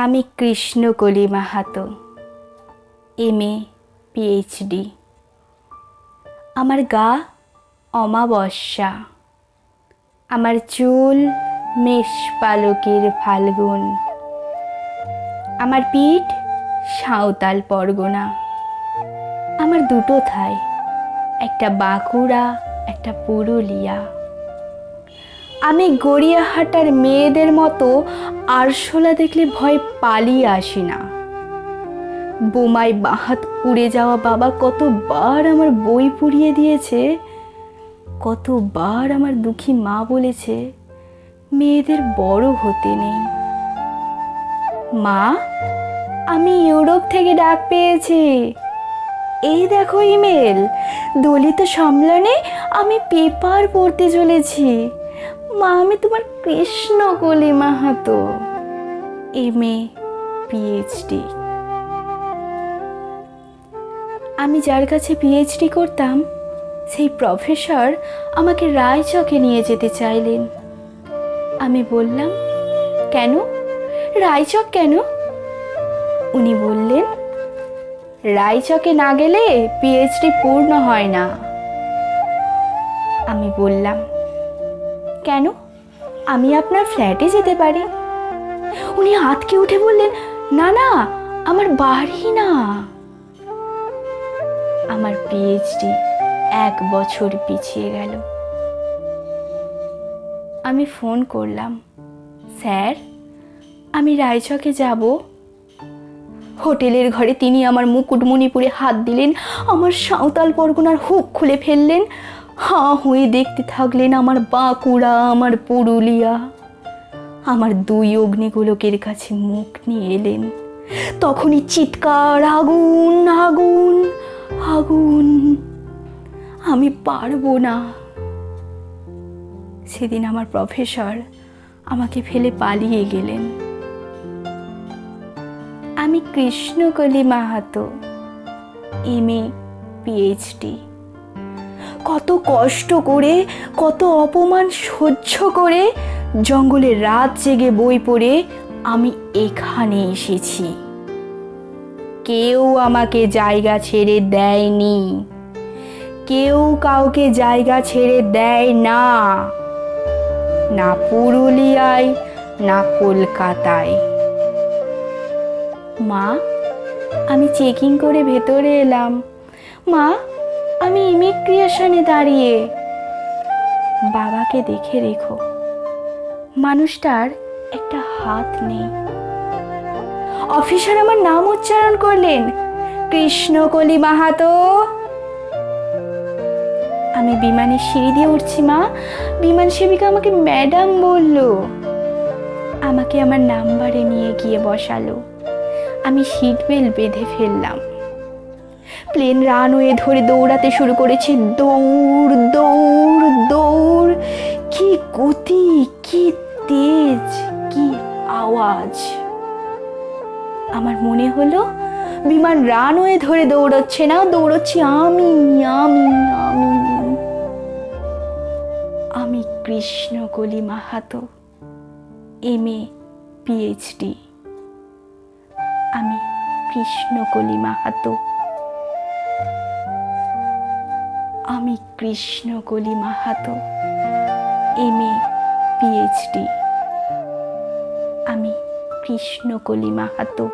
আমি Krishnakoli Mahato, MA PhD। আমার গা অমাবস্যা, আমার চুল মেষ পালকের ফাল্গুন, আমার পিঠ সাঁওতাল পরগনা। আমার দুটো ঠাই, একটা বাঁকুড়া, একটা পুরুলিয়া। আমি গড়িয়াহাটার মেয়েদের মতো আরশোলা দেখলে ভয় পালিয়ে আসি না। বোমায় বাহাত উড়ে যাওয়া বাবা কতবার আমার বই পুড়িয়ে দিয়েছে, কতবার আমার দুঃখী মা বলেছে মেয়েদের বড় হতে নেই। মা, আমি ইউরোপ থেকে ডাক পেয়েছি, এই দেখো ইমেল। দলিত সম্মেলনে আমি পেপার পড়তে চলেছি। মা, আমি তোমার কৃষ্ণকলি মাহাতো, MA PhD। আমি যার কাছে PhD করতাম সেই প্রফেসর আমাকে রায়চকে নিয়ে যেতে চাইলেন। আমি বললাম, কেন? রায়চক কেন? উনি বললেন, রায়চকে না গেলে PhD পূর্ণ হয় না। আমি বললাম, কেন? আমি আপনার ফ্ল্যাটে যেতে পারি। উনি আঁতকে উঠে বললেন, না না, আমার বাড়ি না। আমার PhD 1 বছর পিছিয়ে গেল। আমি ফোন করলাম, স্যার, আমি রায়চকে যাব। হোটেলের ঘরে তিনি আমার মুকুটমণিপুরে হাত দিলেন, আমার সাঁওতাল পরগনার হুক খুলে ফেললেন। হাঁ হয়ে দেখতে থাকলেন আমার বাঁকুড়া, আমার পুরুলিয়া। আমার 2 অগ্নিগোলকের কাছে মুখ নিয়ে এলেন। তখনই চিৎকার, আগুন আগুন আগুন। আমি পারবো না। সেদিন আমার প্রফেসর আমাকে ফেলে পালিয়ে গেলেন। আমি কৃষ্ণকলি মাহাতো, MA PhD। কত কষ্ট করে, কত অপমান সহ্য করে, জঙ্গলে রাত জেগে বই পড়ে আমি এখানে এসেছি। কেউ আমাকে জায়গা ছেড়ে দেয়নি, কেউ কাউকে জায়গা ছেড়ে দেয় না, না পুরুলিয়ায়, না কলকাতায়। মা, আমি চেকিং করে ভেতরে এলাম। মা, আমি ইমিগ্রেশনে দাঁড়িয়ে। বাবাকে দেখে রেখো, মানুষটার একটা হাত নেই। অফিসার আমার নাম উচ্চারণ করলেন, কৃষ্ণকলি মাহাতো। আমি বিমানের সিঁড়ি দিয়ে উঠছি মা। বিমান সেবিকা আমাকে ম্যাডাম বলল। আমাকে আমার নাম্বারে নিয়ে গিয়ে বসালো। আমি সিট বেল্ট বেঁধে ফেললাম। প্লেন রানওয়ে ধরে দৌড়াতে শুরু করেছে। দৌড় দৌড় দৌড়। কি গতি, কি তেজ, কি আওয়াজ! আমার মনে হলো বিমান রানওয়ে ধরে দৌড়চ্ছে না, দৌড়চ্ছি আমি আমি আমি আমি কৃষ্ণকলি মাহাতো, MA PhD। আমি কৃষ্ণকলি মাহাতো, আমি কৃষ্ণকলি মাহাতো, MA PhD। আমি কৃষ্ণকলি মাহাতো।